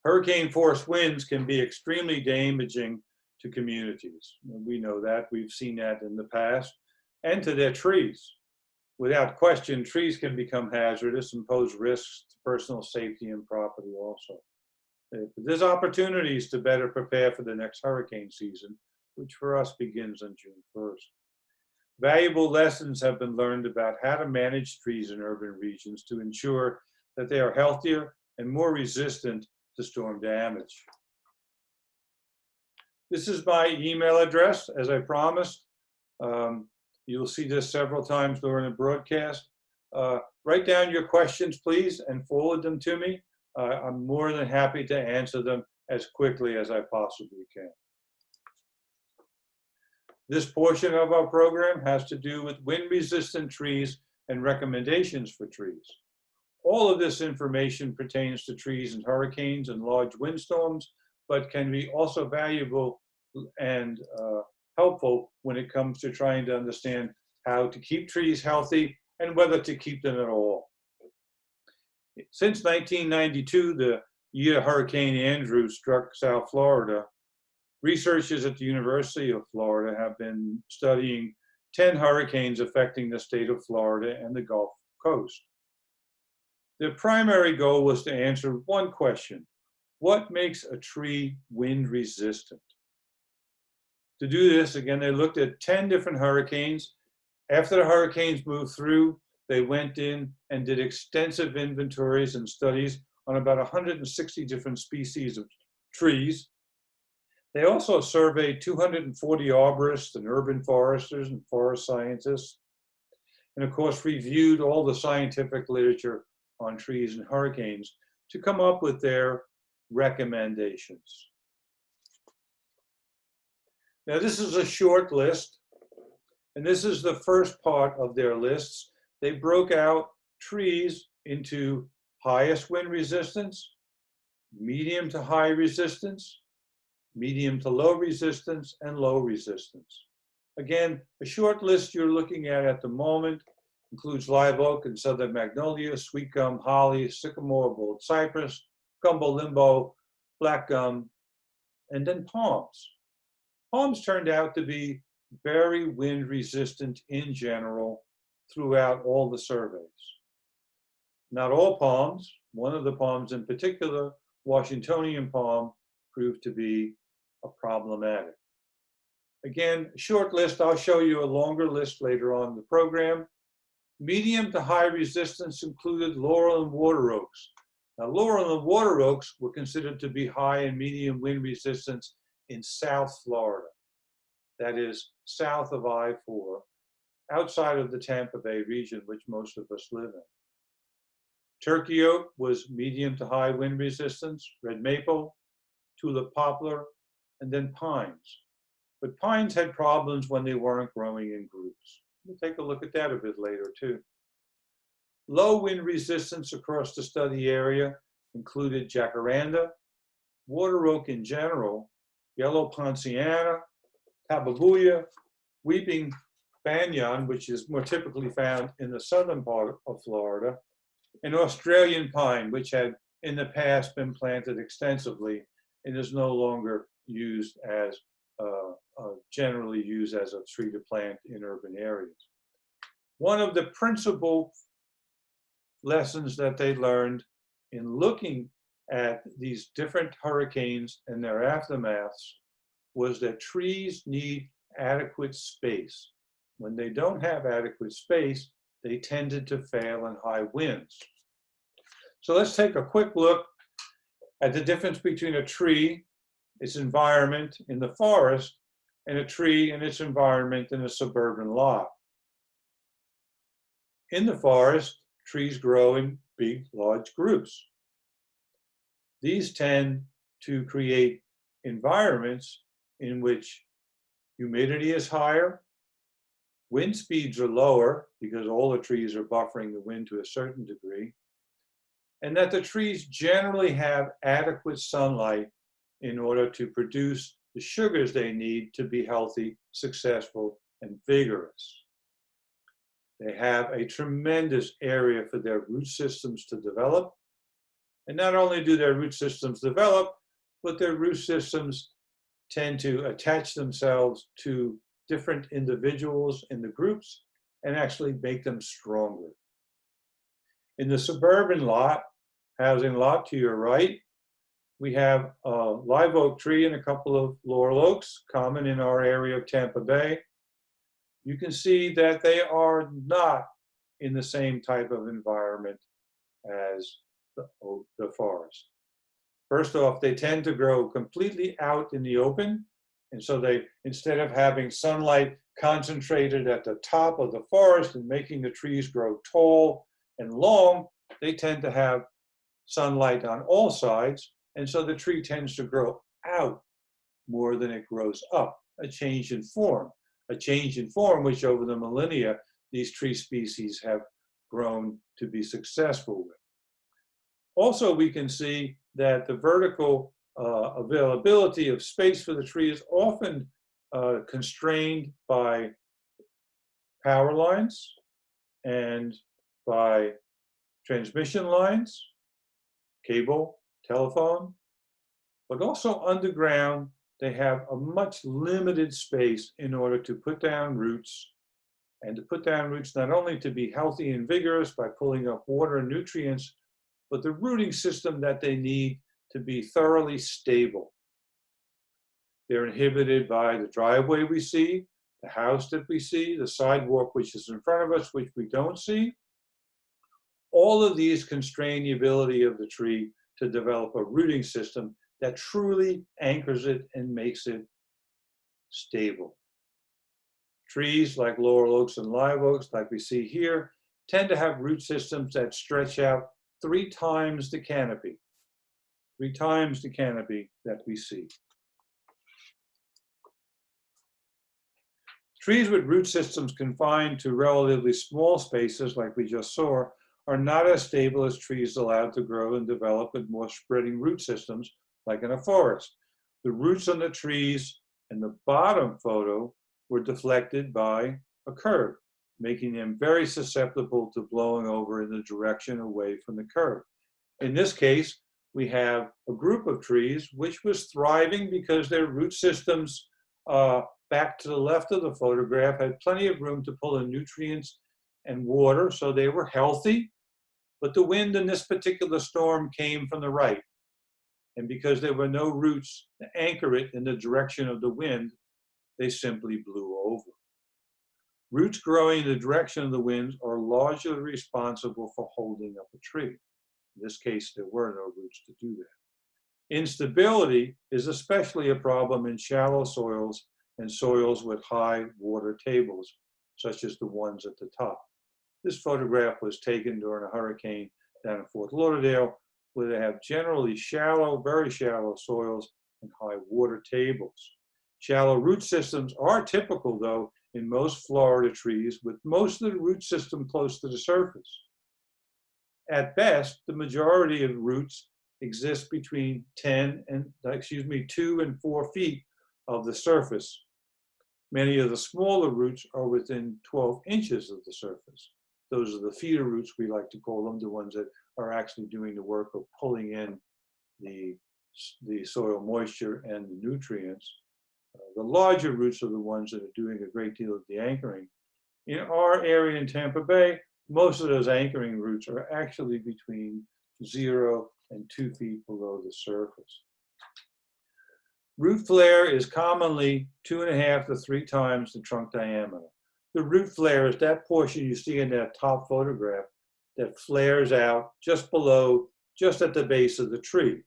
Hurricane force winds can be extremely damaging to communities. We know that, we've seen that in the past, and to their trees. Without question, trees can become hazardous and pose risks to personal safety and property also. There's opportunities to better prepare for the next hurricane season, which for us begins on June 1st. Valuable lessons have been learned about how to manage trees in urban regions to ensure that they are healthier and more resistant to storm damage. This is my email address, as I promised. You'll see this several times during the broadcast. Write down your questions, please, and forward them to me. I'm more than happy to answer them as quickly as I possibly can. This portion of our program has to do with wind-resistant trees and recommendations for trees. All of this information pertains to trees in hurricanes and large windstorms, but can be also valuable and helpful when it comes to trying to understand how to keep trees healthy and whether to keep them at all. Since 1992, the year Hurricane Andrew struck South Florida, researchers at the University of Florida have been studying 10 hurricanes affecting the state of Florida and the Gulf Coast. Their primary goal was to answer one question: what makes a tree wind resistant? To do this, again, they looked at 10 different hurricanes. After the hurricanes moved through, they went in and did extensive inventories and studies on about 160 different species of trees. They also surveyed 240 arborists and urban foresters and forest scientists, and of course reviewed all the scientific literature on trees and hurricanes to come up with their recommendations. Now, this is a short list, and this is the first part of their lists. They broke out trees into highest wind resistance, medium to high resistance, medium to low resistance, and low resistance. Again, a short list you're looking at the moment includes live oak and southern magnolia, sweet gum, holly, sycamore, bold cypress, gumbo limbo, black gum, and then palms. Palms turned out to be very wind resistant in general throughout all the surveys. Not all palms, one of the palms in particular, Washingtonian palm, proved to be problematic. Again, a short list. I'll show you a longer list later on in the program. Medium to high resistance included laurel and water oaks. Now, laurel and water oaks were considered to be high and medium wind resistance in South Florida. That is south of I-4, outside of the Tampa Bay region, which most of us live in. Turkey oak was medium to high wind resistance, red maple, tulip poplar, and then pines. But pines had problems when they weren't growing in groups. We'll take a look at that a bit later too. Low wind resistance across the study area included jacaranda, water oak in general, yellow ponciana, tababuya, weeping banyan, which is more typically found in the southern part of Florida, and Australian pine, which had in the past been planted extensively and is no longer used as, generally used as a tree to plant in urban areas. One of the principal lessons that they learned in looking at these different hurricanes and their aftermaths was that trees need adequate space. When they don't have adequate space, they tended to fail in high winds. So let's take a quick look at the difference between a tree, its environment in the forest, and a tree and its environment in a suburban lot. In the forest, trees grow in big, large groups. These tend to create environments in which humidity is higher, wind speeds are lower because all the trees are buffering the wind to a certain degree, and that the trees generally have adequate sunlight in order to produce the sugars they need to be healthy, successful, and vigorous. They have a tremendous area for their root systems to develop, And not only do their root systems develop, but their root systems tend to attach themselves to different individuals in the groups and actually make them stronger. In the suburban lot, housing lot to your right, we have a live oak tree and a couple of laurel oaks, common in our area of Tampa Bay. You can see that they are not in the same type of environment as the forest. First off, they tend to grow completely out in the open. And so they, instead of having sunlight concentrated at the top of the forest and making the trees grow tall and long, they tend to have sunlight on all sides. And so the tree tends to grow out more than it grows up, a change in form which over the millennia, these tree species have grown to be successful with. Also, we can see that the vertical availability of space for the tree is often constrained by power lines and by transmission lines, cable, telephone, but also underground, they have a much limited space in order to put down roots, and to put down roots not only to be healthy and vigorous by pulling up water and nutrients, but the rooting system that they need to be thoroughly stable. They're inhibited by the driveway we see, the house that we see, the sidewalk which is in front of us, which we don't see. All of these constrain the ability of the tree to develop a rooting system that truly anchors it and makes it stable. Trees like laurel oaks and live oaks, like we see here, tend to have root systems that stretch out 3 times the canopy. 3 times the canopy that we see. Trees with root systems confined to relatively small spaces, like we just saw, are not as stable as trees allowed to grow and develop with more spreading root systems, like in a forest. The roots on the trees in the bottom photo were deflected by a curb, making them very susceptible to blowing over in the direction away from the curb. In this case, we have a group of trees which was thriving because their root systems back to the left of the photograph had plenty of room to pull in nutrients and water, so they were healthy. But the wind in this particular storm came from the right. And because there were no roots to anchor it in the direction of the wind, they simply blew over. Roots growing in the direction of the wind are largely responsible for holding up a tree. In this case, there were no roots to do that. Instability is especially a problem in shallow soils and soils with high water tables, such as the ones at the top. This photograph was taken during a hurricane down in Fort Lauderdale, where they have generally shallow, very shallow soils and high water tables. Shallow root systems are typical, though, in most Florida trees, with most of the root system close to the surface. At best, the majority of roots exist between 2 and 4 feet of the surface. Many of the smaller roots are within 12 inches of the surface. Those are the feeder roots, we like to call them, the ones that are actually doing the work of pulling in the soil moisture and the nutrients. The larger roots are the ones that are doing a great deal of the anchoring. In our area in Tampa Bay, most of those anchoring roots are actually between 0 and 2 feet below the surface. Root flare is commonly 2.5 to 3 times the trunk diameter. The root flare is that portion you see in that top photograph that flares out just below, just at the base of the tree.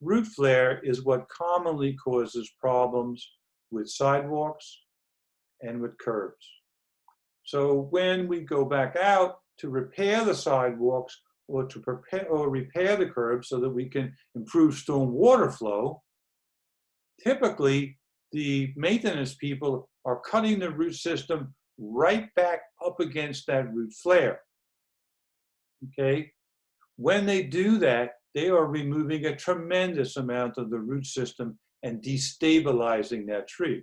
Root flare is what commonly causes problems with sidewalks and with curbs. So when we go back out to repair the sidewalks or to repair the curbs so that we can improve storm water flow, typically the maintenance people are cutting the root system right back up against that root flare. Okay? When they do that, they are removing a tremendous amount of the root system and destabilizing that tree.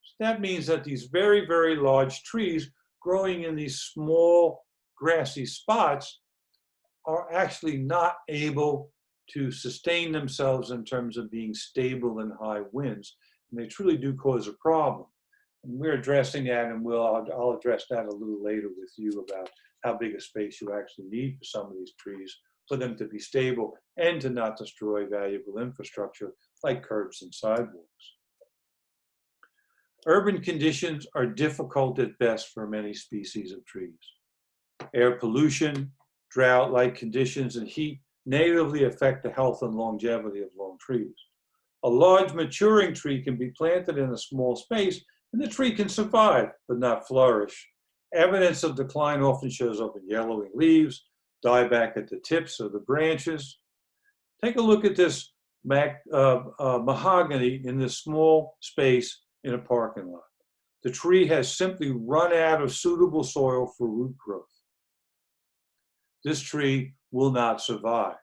So that means that these very, very large trees growing in these small grassy spots are actually not able to sustain themselves in terms of being stable in high winds. And they truly do cause a problem. And we're addressing that, and I'll address that a little later with you about how big a space you actually need for some of these trees for them to be stable and to not destroy valuable infrastructure like curbs and sidewalks. Urban conditions are difficult at best for many species of trees. Air pollution, drought-like conditions, and heat negatively affect the health and longevity of lone trees. A large maturing tree can be planted in a small space, and the tree can survive, but not flourish. Evidence of decline often shows up in yellowing leaves, dieback at the tips of the branches. Take a look at this mahogany in this small space in a parking lot. The tree has simply run out of suitable soil for root growth. This tree will not survive.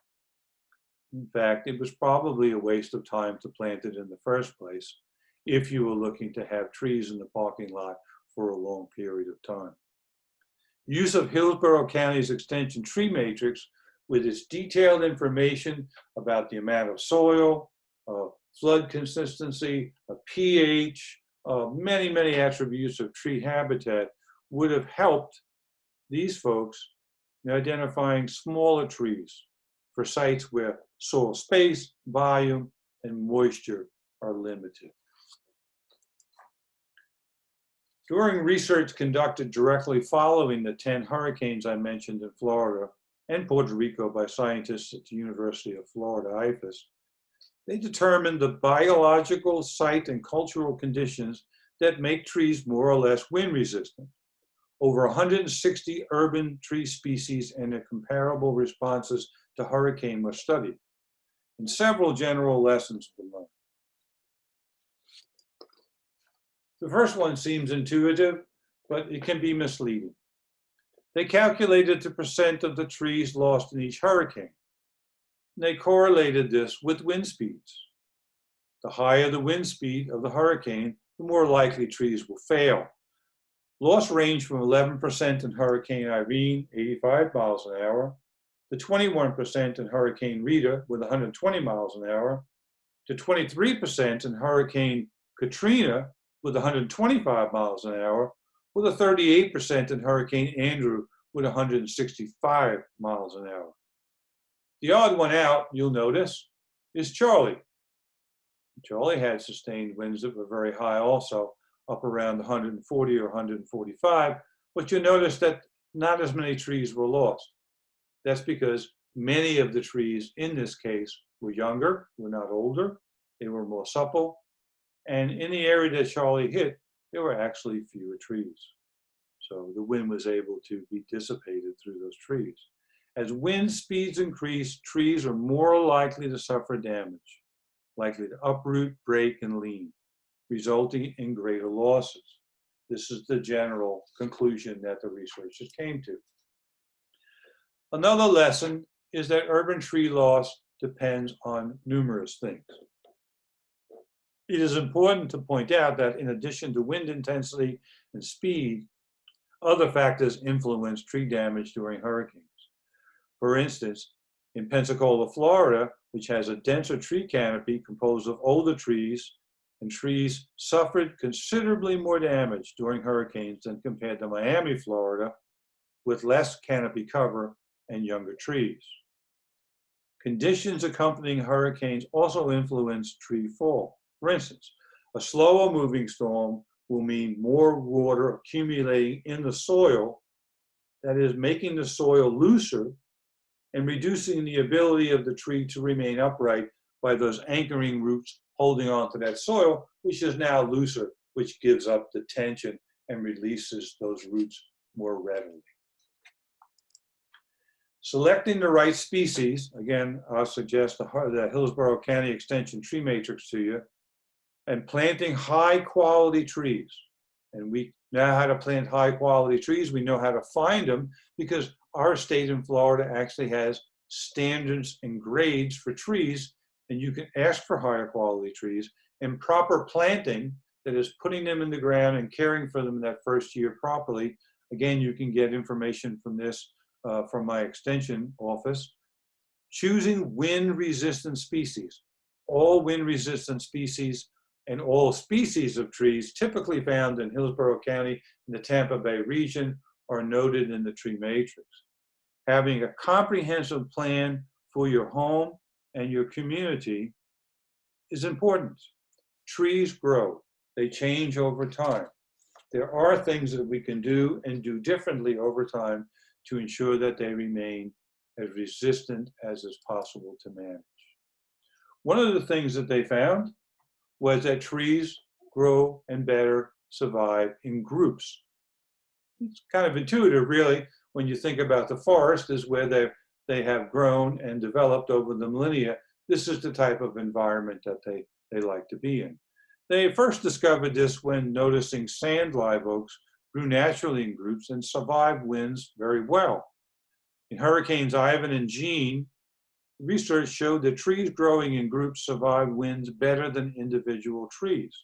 In fact, it was probably a waste of time to plant it in the first place if you were looking to have trees in the parking lot for a long period of time. Use of Hillsborough County's Extension Tree Matrix with its detailed information about the amount of soil, flood consistency, pH, many, many attributes of tree habitat would have helped these folks in identifying smaller trees for sites where soil space, volume, and moisture are limited. During research conducted directly following the 10 hurricanes I mentioned in Florida and Puerto Rico by scientists at the University of Florida, IFAS, they determined the biological, site, and cultural conditions that make trees more or less wind resistant. Over 160 urban tree species and their comparable responses to hurricane were studied, and several general lessons were learned. The first one seems intuitive, but it can be misleading. They calculated the percent of the trees lost in each hurricane. They correlated this with wind speeds. The higher the wind speed of the hurricane, the more likely trees will fail. Loss ranged from 11% in Hurricane Irene, 85 miles an hour, to 21% in Hurricane Rita with 120 miles an hour, to 23% in Hurricane Katrina with 125 miles an hour, with a 38% in Hurricane Andrew with 165 miles an hour. The odd one out, you'll notice, is Charlie. Charlie had sustained winds that were very high also, up around 140 or 145, but you notice that not as many trees were lost. That's because many of the trees in this case were younger, were not older, they were more supple, and in the area that Charlie hit, there were actually fewer trees. So the wind was able to be dissipated through those trees. As wind speeds increase, trees are more likely to suffer damage, likely to uproot, break, and lean, resulting in greater losses. This is the general conclusion that the researchers came to. Another lesson is that urban tree loss depends on numerous things. It is important to point out that in addition to wind intensity and speed, other factors influence tree damage during hurricanes. For instance, in Pensacola, Florida, which has a denser tree canopy composed of older trees, and trees suffered considerably more damage during hurricanes than compared to Miami, Florida, with less canopy cover and younger trees. Conditions accompanying hurricanes also influence tree fall. For instance, a slower moving storm will mean more water accumulating in the soil, that is, making the soil looser and reducing the ability of the tree to remain upright by those anchoring roots holding on to that soil, which is now looser, which gives up the tension and releases those roots more readily. Selecting the right species, again, I'll suggest the Hillsborough County Extension Tree Matrix to you, and planting high quality trees. And we know how to plant high quality trees. We know how to find them because our state in Florida actually has standards and grades for trees, and you can ask for higher quality trees. And proper planting, that is putting them in the ground and caring for them that first year properly. Again, you can get information from this from my extension office, choosing wind-resistant species. All wind-resistant species and all species of trees typically found in Hillsborough County in the Tampa Bay region are noted in the tree matrix. Having a comprehensive plan for your home and your community is important. Trees grow, they change over time. There are things that we can do and do differently over time to ensure that they remain as resistant as is possible to manage. One of the things that they found was that trees grow and better survive in groups. It's kind of intuitive, really, when you think about the forest is where they have grown and developed over the millennia. This is the type of environment that they like to be in. They first discovered this when noticing sand live oaks grew naturally in groups and survived winds very well. In Hurricanes Ivan and Jean, research showed that trees growing in groups survived winds better than individual trees.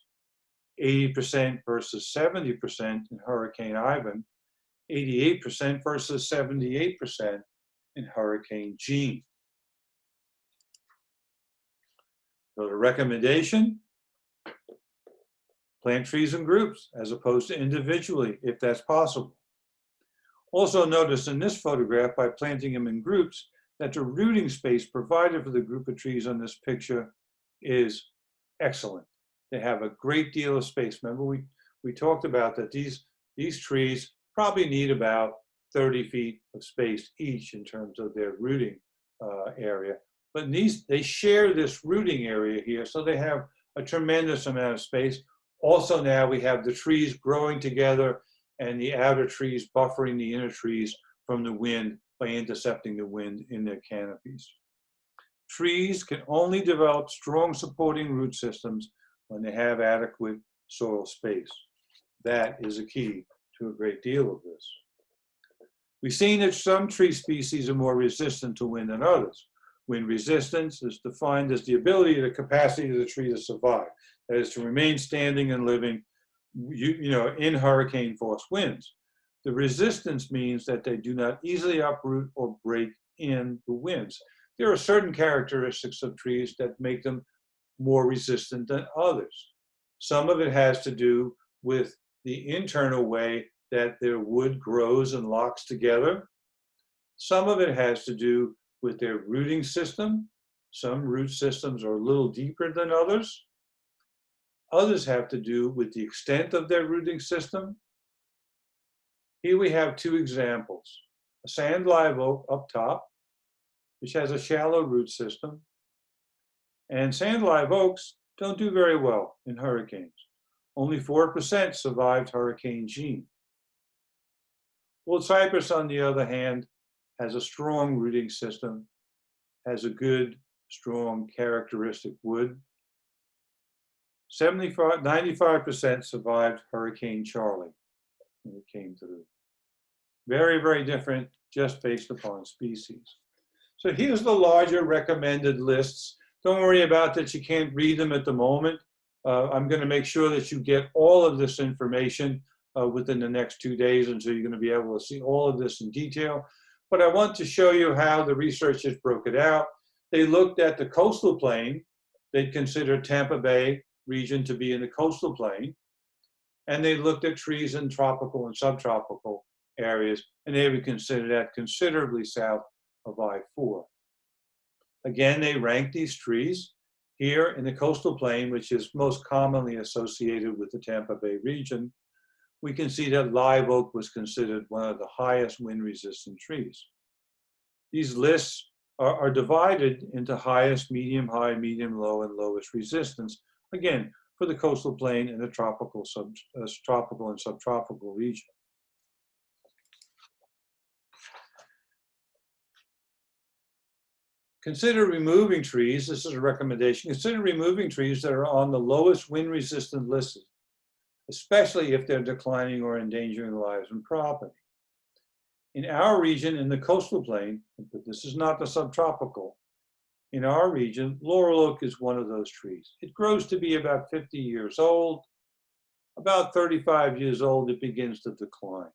80% versus 70% in Hurricane Ivan, 88% versus 78% in Hurricane Jean. So the recommendation, plant trees in groups as opposed to individually if that's possible. Also notice in this photograph, by planting them in groups, that the rooting space provided for the group of trees on this picture is excellent. They have a great deal of space. Remember, we talked about that these trees probably need about 30 feet of space each in terms of their rooting area. But they share this rooting area here, so they have a tremendous amount of space. Also now we have the trees growing together and the outer trees buffering the inner trees from the wind by intercepting the wind in their canopies. Trees can only develop strong supporting root systems when they have adequate soil space. That is a key to a great deal of this. We've seen that some tree species are more resistant to wind than others. Wind resistance is defined as the ability, the capacity of the tree to survive. That is to remain standing and living in hurricane force winds. The resistance means that they do not easily uproot or break in the winds. There are certain characteristics of trees that make them more resistant than others. Some of it has to do with the internal way that their wood grows and locks together. Some of it has to do with their rooting system. Some root systems are a little deeper than others. Others have to do with the extent of their rooting system. Here we have two examples. A sand live oak up top, which has a shallow root system. And sand live oaks don't do very well in hurricanes. Only 4% survived Hurricane Jean. Old cypress, on the other hand, has a strong rooting system, has a good, strong, characteristic wood. 95% survived Hurricane Charlie when it came through. Very, very different just based upon species. So here's the larger recommended lists. Don't worry about that, you can't read them at the moment. I'm going to make sure that you get all of this information within the next 2 days, and so you're going to be able to see all of this in detail. But I want to show you how the researchers broke it out. They looked at the coastal plain. They'd considered Tampa Bay region to be in the coastal plain. And they looked at trees in tropical and subtropical areas, and they would consider that considerably south of I-4. Again, they ranked these trees here in the coastal plain, which is most commonly associated with the Tampa Bay region. We can see that live oak was considered one of the highest wind-resistant trees. These lists are divided into highest, medium, high, medium, low, and lowest resistance, again, for the coastal plain and the tropical and subtropical region. Consider removing trees, this is a recommendation, consider removing trees that are on the lowest wind-resistant list, especially if they're declining or endangering lives and property. In our region, in the coastal plain, but this is not the subtropical, in our region, laurel oak is one of those trees. It grows to be about 50 years old. About 35 years old, it begins to decline.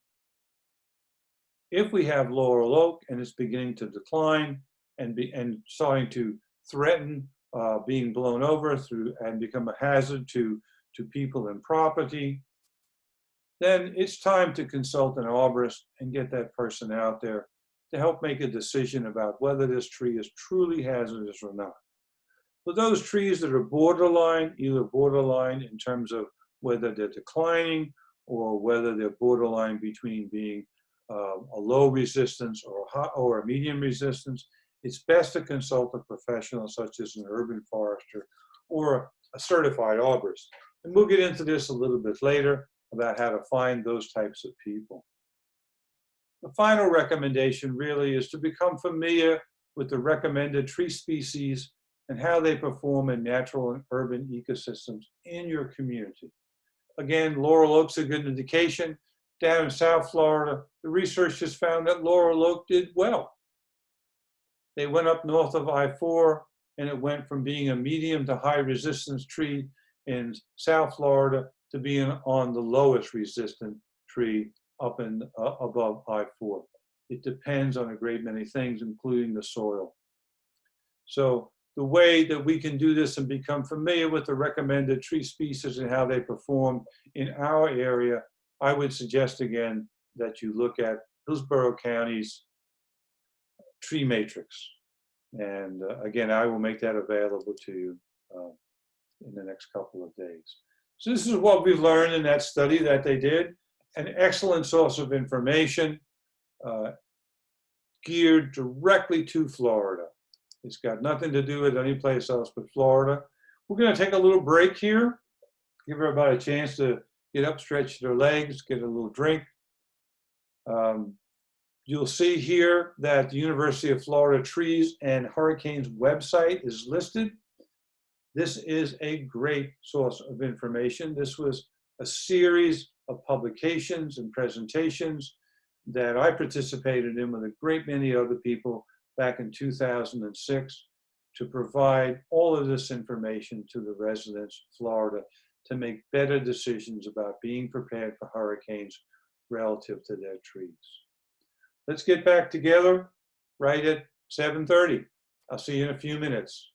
If we have laurel oak and it's beginning to decline and starting to threaten being blown over and become a hazard to people and property, then it's time to consult an arborist and get that person out there to help make a decision about whether this tree is truly hazardous or not. For those trees that are borderline, either borderline in terms of whether they're declining or whether they're borderline between being a low resistance or a medium resistance, it's best to consult a professional such as an urban forester or a certified arborist. And we'll get into this a little bit later about how to find those types of people. The final recommendation really is to become familiar with the recommended tree species and how they perform in natural and urban ecosystems in your community. Again, laurel oak's a good indication. Down in South Florida, the research has found that laurel oak did well. They went up north of I-4 and it went from being a medium to high resistance tree in South Florida to being on the lowest resistant tree up in above I-4. It depends on a great many things, including the soil. So the way that we can do this and become familiar with the recommended tree species and how they perform in our area, I would suggest again that you look at Hillsborough County's tree matrix. And again, I will make that available to you in the next couple of days. So this is what we learned in that study that they did. An excellent source of information geared directly to Florida. It's got nothing to do with any place else but Florida. We're going to take a little break here, give everybody a chance to get up, stretch their legs, get a little drink. You'll see here that the University of Florida Trees and Hurricanes website is listed. This is a great source of information. This was a series of publications and presentations that I participated in with a great many other people back in 2006 to provide all of this information to the residents of Florida to make better decisions about being prepared for hurricanes relative to their trees. Let's get back together right at 7:30. I'll see you in a few minutes.